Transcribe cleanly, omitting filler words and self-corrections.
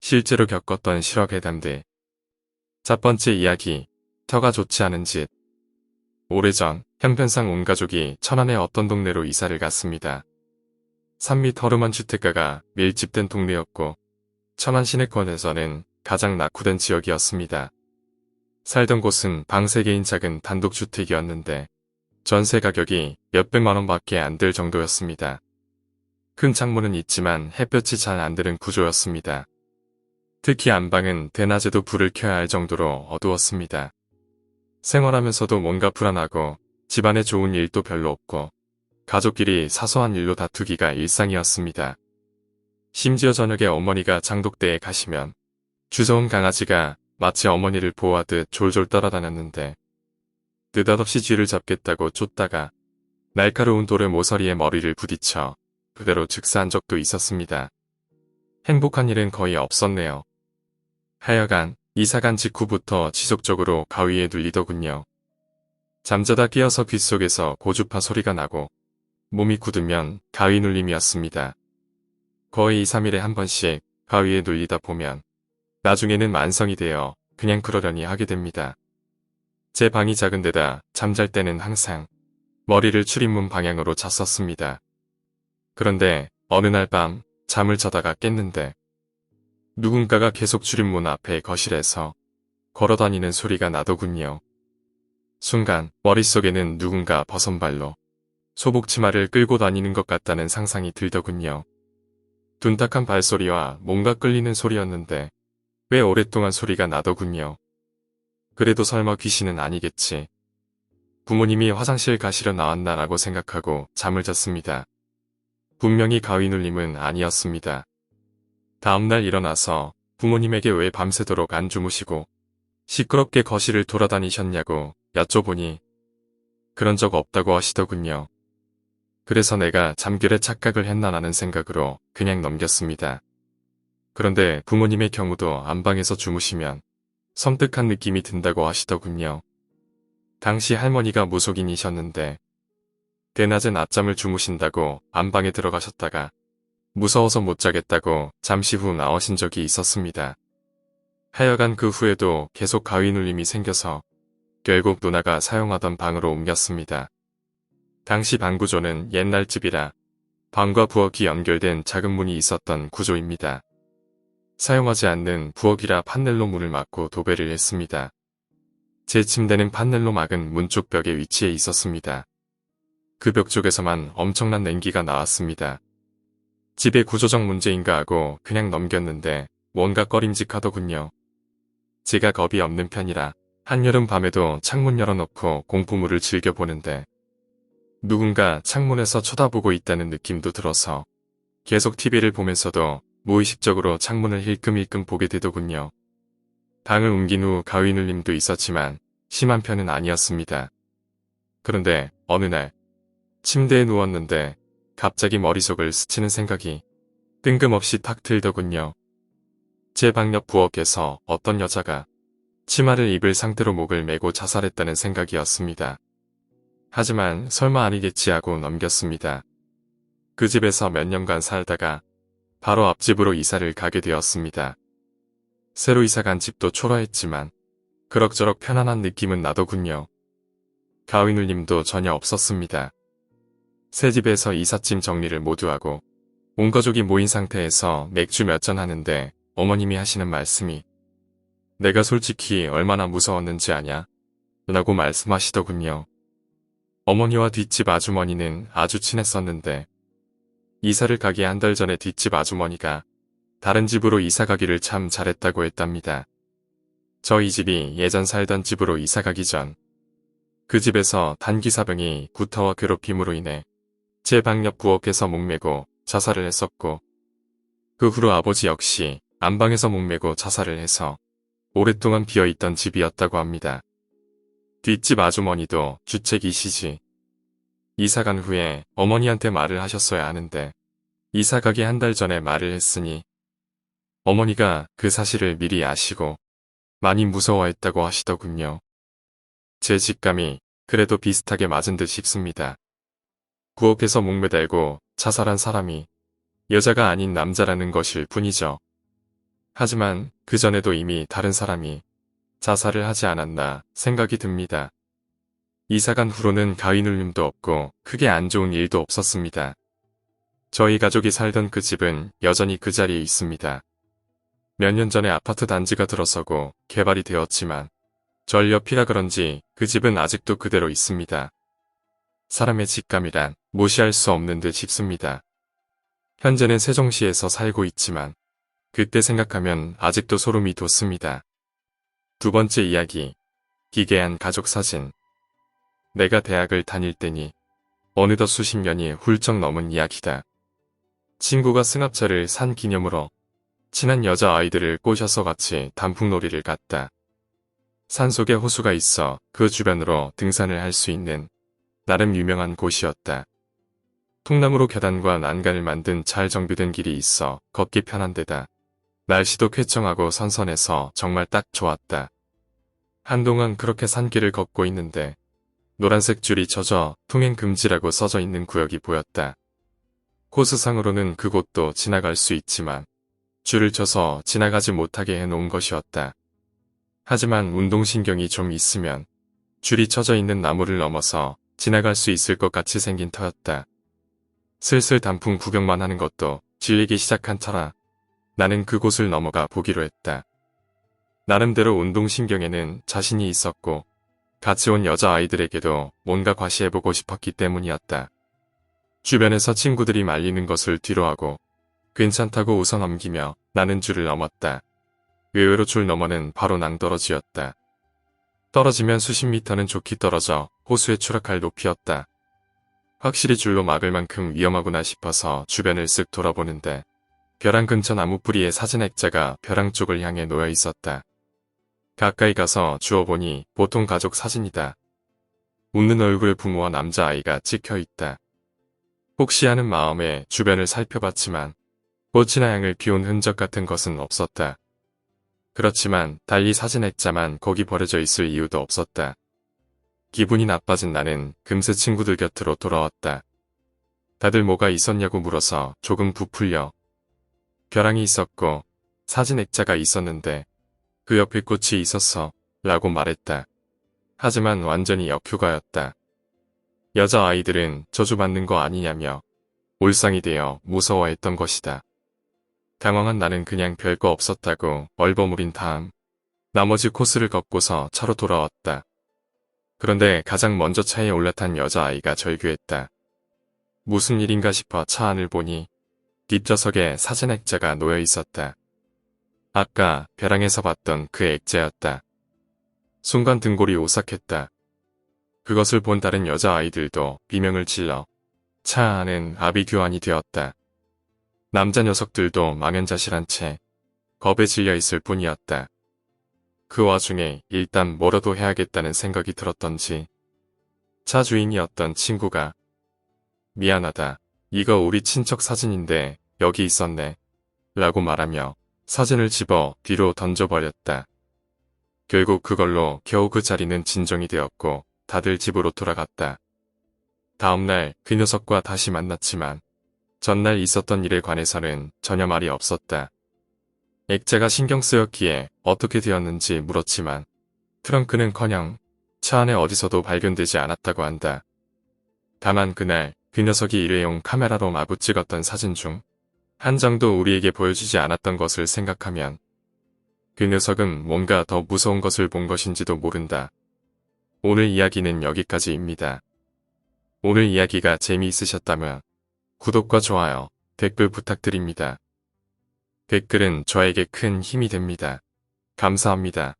실제로 겪었던 실화괴담들. 첫 번째 이야기, 터가 좋지 않은 집. 오래전 형편상 온 가족이 천안의 어떤 동네로 이사를 갔습니다. 산밑 허름한 주택가가 밀집된 동네였고 천안 시내권에서는 가장 낙후된 지역이었습니다. 살던 곳은 방 3개인 작은 단독주택이었는데 전세 가격이 몇백만 원밖에 안 들 정도였습니다. 큰 창문은 있지만 햇볕이 잘 안 드는 구조였습니다. 특히 안방은 대낮에도 불을 켜야 할 정도로 어두웠습니다. 생활하면서도 뭔가 불안하고 집안에 좋은 일도 별로 없고 가족끼리 사소한 일로 다투기가 일상이었습니다. 심지어 저녁에 어머니가 장독대에 가시면 주워온 강아지가 마치 어머니를 보호하듯 졸졸 따라다녔는데 느닷없이 쥐를 잡겠다고 쫓다가 날카로운 돌의 모서리에 머리를 부딪혀 그대로 즉사한 적도 있었습니다. 행복한 일은 거의 없었네요. 하여간 이사간 직후부터 지속적으로 가위에 눌리더군요. 잠자다 깨어서 귓속에서 고주파 소리가 나고 몸이 굳으면 가위 눌림이었습니다. 거의 2, 3일에 한 번씩 가위에 눌리다 보면 나중에는 만성이 되어 그냥 그러려니 하게 됩니다. 제 방이 작은 데다 잠잘 때는 항상 머리를 출입문 방향으로 잤었습니다. 그런데 어느 날 밤 잠을 자다가 깼는데 누군가가 계속 출입문 앞에 거실에서 걸어다니는 소리가 나더군요. 순간 머릿속에는 누군가 버선발로 소복치마를 끌고 다니는 것 같다는 상상이 들더군요. 둔탁한 발소리와 뭔가 끌리는 소리였는데 꽤 오랫동안 소리가 나더군요. 그래도 설마 귀신은 아니겠지. 부모님이 화장실 가시러 나왔나라고 생각하고 잠을 잤습니다. 분명히 가위 눌림은 아니었습니다. 다음날 일어나서 부모님에게 왜 밤새도록 안 주무시고 시끄럽게 거실을 돌아다니셨냐고 여쭤보니 그런 적 없다고 하시더군요. 그래서 내가 잠결에 착각을 했나라는 생각으로 그냥 넘겼습니다. 그런데 부모님의 경우도 안방에서 주무시면 섬뜩한 느낌이 든다고 하시더군요. 당시 할머니가 무속인이셨는데 대낮에 낮잠을 주무신다고 안방에 들어가셨다가 무서워서 못 자겠다고 잠시 후 나오신 적이 있었습니다. 하여간 그 후에도 계속 가위 눌림이 생겨서 결국 누나가 사용하던 방으로 옮겼습니다. 당시 방 구조는 옛날 집이라 방과 부엌이 연결된 작은 문이 있었던 구조입니다. 사용하지 않는 부엌이라 판넬로 문을 막고 도배를 했습니다. 제 침대는 판넬로 막은 문 쪽 벽에 위치해 있었습니다. 그 벽 쪽에서만 엄청난 냉기가 나왔습니다. 집의 구조적 문제인가 하고 그냥 넘겼는데 뭔가 꺼림직하더군요. 제가 겁이 없는 편이라 한여름 밤에도 창문 열어놓고 공포물을 즐겨보는데 누군가 창문에서 쳐다보고 있다는 느낌도 들어서 계속 TV를 보면서도 무의식적으로 창문을 힐끔힐끔 보게 되더군요. 방을 옮긴 후 가위 눌림도 있었지만 심한 편은 아니었습니다. 그런데 어느 날 침대에 누웠는데 갑자기 머릿속을 스치는 생각이 뜬금없이 탁 들더군요. 제 방 옆 부엌에서 어떤 여자가 치마를 입을 상태로 목을 메고 자살했다는 생각이었습니다. 하지만 설마 아니겠지 하고 넘겼습니다. 그 집에서 몇 년간 살다가 바로 앞집으로 이사를 가게 되었습니다. 새로 이사간 집도 초라했지만 그럭저럭 편안한 느낌은 나더군요. 가위 눌림도 전혀 없었습니다. 새 집에서 이삿짐 정리를 모두 하고 온 가족이 모인 상태에서 맥주 몇 잔 하는데 어머님이 하시는 말씀이 내가 솔직히 얼마나 무서웠는지 아냐? 라고 말씀하시더군요. 어머니와 뒷집 아주머니는 아주 친했었는데 이사를 가기 한 달 전에 뒷집 아주머니가 다른 집으로 이사 가기를 참 잘했다고 했답니다. 저희 집이 예전 살던 집으로 이사 가기 전 그 집에서 단기사병이 구타와 괴롭힘으로 인해 제 방 옆 부엌에서 목매고 자살을 했었고 그 후로 아버지 역시 안방에서 목매고 자살을 해서 오랫동안 비어있던 집이었다고 합니다. 뒷집 아주머니도 주책이시지. 이사 간 후에 어머니한테 말을 하셨어야 하는데 이사 가기 한 달 전에 말을 했으니 어머니가 그 사실을 미리 아시고 많이 무서워했다고 하시더군요. 제 직감이 그래도 비슷하게 맞은 듯 싶습니다. 부엌에서 목매달고 자살한 사람이 여자가 아닌 남자라는 것일 뿐이죠. 하지만 그전에도 이미 다른 사람이 자살을 하지 않았나 생각이 듭니다. 이사간 후로는 가윈 울림도 없고 크게 안 좋은 일도 없었습니다. 저희 가족이 살던 그 집은 여전히 그 자리에 있습니다. 몇 년 전에 아파트 단지가 들어서고 개발이 되었지만 절 옆이라 그런지 그 집은 아직도 그대로 있습니다. 사람의 직감이란 무시할 수 없는 듯 싶습니다. 현재는 세종시에서 살고 있지만 그때 생각하면 아직도 소름이 돋습니다. 두 번째 이야기, 기괴한 가족 사진. 내가 대학을 다닐 때니 어느덧 수십 년이 훌쩍 넘은 이야기다. 친구가 승합차를 산 기념으로 친한 여자아이들을 꼬셔서 같이 단풍놀이를 갔다. 산속에 호수가 있어 그 주변으로 등산을 할 수 있는 나름 유명한 곳이었다. 통나무로 계단과 난간을 만든 잘 정비된 길이 있어 걷기 편한 데다 날씨도 쾌청하고 선선해서 정말 딱 좋았다. 한동안 그렇게 산길을 걷고 있는데 노란색 줄이 쳐져 통행 금지라고 써져 있는 구역이 보였다. 코스상으로는 그곳도 지나갈 수 있지만 줄을 쳐서 지나가지 못하게 해놓은 것이었다. 하지만 운동신경이 좀 있으면 줄이 쳐져 있는 나무를 넘어서 지나갈 수 있을 것 같이 생긴 터였다. 슬슬 단풍 구경만 하는 것도 질리기 시작한 터라 나는 그곳을 넘어가 보기로 했다. 나름대로 운동신경에는 자신이 있었고 같이 온 여자아이들에게도 뭔가 과시해보고 싶었기 때문이었다. 주변에서 친구들이 말리는 것을 뒤로하고 괜찮다고 웃어 넘기며 나는 줄을 넘었다. 의외로 줄 너머는 바로 낭떠러지였다. 떨어지면 수십 미터는 좋게 떨어져 호수에 추락할 높이였다. 확실히 줄로 막을 만큼 위험하구나 싶어서 주변을 쓱 돌아보는데 벼랑 근처 나무 뿌리에 사진 액자가 벼랑 쪽을 향해 놓여 있었다. 가까이 가서 주워보니 보통 가족 사진이다. 웃는 얼굴 부모와 남자아이가 찍혀있다. 혹시 하는 마음에 주변을 살펴봤지만 꽃이나 향을 피운 흔적 같은 것은 없었다. 그렇지만 달리 사진 액자만 거기 버려져 있을 이유도 없었다. 기분이 나빠진 나는 금세 친구들 곁으로 돌아왔다. 다들 뭐가 있었냐고 물어서 조금 부풀려 벼랑이 있었고 사진 액자가 있었는데 그 옆에 꽃이 있었어 라고 말했다. 하지만 완전히 역효과였다. 여자아이들은 저주받는 거 아니냐며 올상이 되어 무서워했던 것이다. 당황한 나는 그냥 별거 없었다고 얼버무린 다음 나머지 코스를 걷고서 차로 돌아왔다. 그런데 가장 먼저 차에 올라탄 여자아이가 절규했다. 무슨 일인가 싶어 차 안을 보니 뒷좌석에 사진 액자가 놓여 있었다. 아까 벼랑에서 봤던 그 액자였다. 순간 등골이 오싹했다. 그것을 본 다른 여자아이들도 비명을 질러 차 안은 아비규환이 되었다. 남자 녀석들도 망연자실한 채 겁에 질려 있을 뿐이었다. 그 와중에 일단 뭐라도 해야겠다는 생각이 들었던지 차 주인이었던 친구가 미안하다. 이거 우리 친척 사진인데 여기 있었네. 라고 말하며 사진을 집어 뒤로 던져버렸다. 결국 그걸로 겨우 그 자리는 진정이 되었고 다들 집으로 돌아갔다. 다음날 그 녀석과 다시 만났지만 전날 있었던 일에 관해서는 전혀 말이 없었다. 액자가 신경 쓰였기에 어떻게 되었는지 물었지만 트렁크는커녕 차 안에 어디서도 발견되지 않았다고 한다. 다만 그날 그 녀석이 일회용 카메라로 마구 찍었던 사진 중 한 장도 우리에게 보여주지 않았던 것을 생각하면 그 녀석은 뭔가 더 무서운 것을 본 것인지도 모른다. 오늘 이야기는 여기까지입니다. 오늘 이야기가 재미있으셨다면 구독과 좋아요, 댓글 부탁드립니다. 댓글은 저에게 큰 힘이 됩니다. 감사합니다.